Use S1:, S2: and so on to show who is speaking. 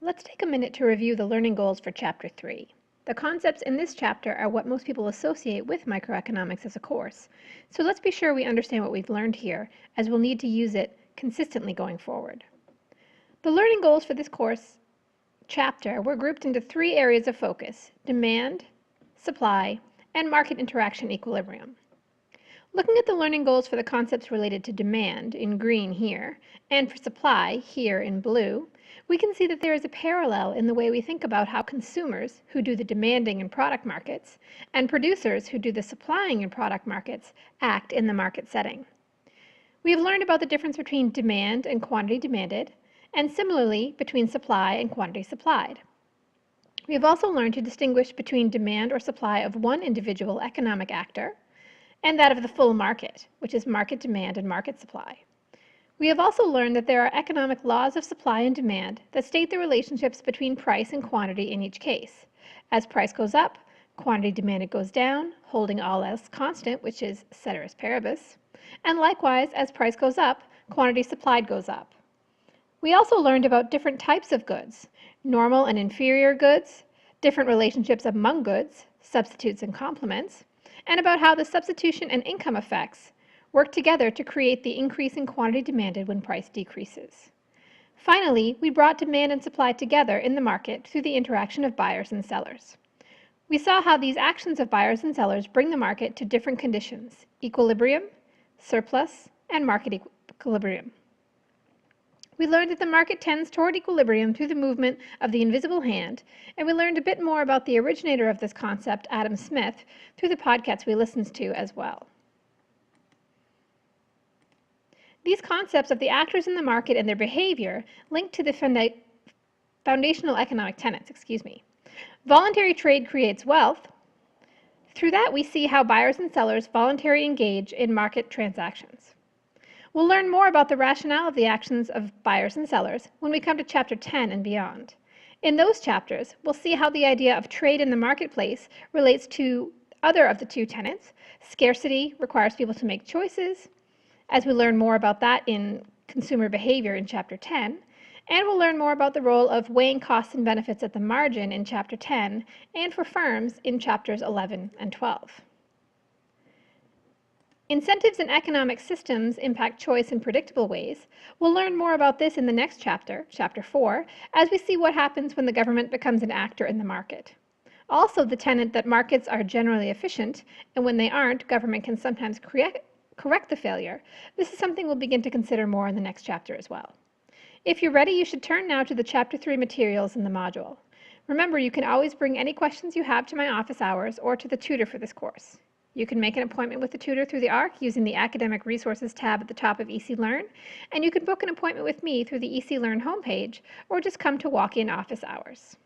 S1: Let's take a minute to review the learning goals for Chapter 3. The concepts in this chapter are what most people associate with microeconomics as a course, so let's be sure we understand what we've learned here, as we'll need to use it consistently going forward. The learning goals for this course chapter were grouped into three areas of focus: demand, supply, and market interaction equilibrium. Looking at the learning goals for the concepts related to demand, in green here, and for supply, here in blue, we can see that there is a parallel in the way we think about how consumers, who do the demanding in product markets, and producers, who do the supplying in product markets, act in the market setting. We have learned about the difference between demand and quantity demanded, and similarly between supply and quantity supplied. We have also learned to distinguish between demand or supply of one individual economic actor and that of the full market, which is market demand and market supply. We have also learned that there are economic laws of supply and demand that state the relationships between price and quantity in each case. As price goes up, quantity demanded goes down, holding all else constant, which is ceteris paribus, and likewise, as price goes up, quantity supplied goes up. We also learned about different types of goods, normal and inferior goods, different relationships among goods, substitutes and complements, and about how the substitution and income effects work together to create the increase in quantity demanded when price decreases. Finally, we brought demand and supply together in the market through the interaction of buyers and sellers. We saw how these actions of buyers and sellers bring the market to different conditions: equilibrium, surplus, and market equilibrium. We learned that the market tends toward equilibrium through the movement of the invisible hand, and we learned a bit more about the originator of this concept, Adam Smith, through the podcasts we listened to as well. These concepts of the actors in the market and their behavior link to the foundational economic tenets. Voluntary trade creates wealth. Through that, we see how buyers and sellers voluntarily engage in market transactions. We'll learn more about the rationale of the actions of buyers and sellers when we come to Chapter 10 and beyond. In those chapters, we'll see how the idea of trade in the marketplace relates to other of the two tenets. Scarcity requires people to make choices, as we learn more about that in consumer behavior in Chapter 10, and we'll learn more about the role of weighing costs and benefits at the margin in Chapter 10 and for firms in Chapters 11 and 12. Incentives in economic systems impact choice in predictable ways. We'll learn more about this in the next chapter, Chapter 4, as we see what happens when the government becomes an actor in the market. Also, the tenet that markets are generally efficient, and when they aren't, government can sometimes correct the failure. This is something we'll begin to consider more in the next chapter as well. If you're ready, you should turn now to the Chapter 3 materials in the module. Remember, you can always bring any questions you have to my office hours or to the tutor for this course. You can make an appointment with the tutor through the ARC using the Academic Resources tab at the top of EC Learn, and you can book an appointment with me through the EC Learn homepage, or just come to walk-in office hours.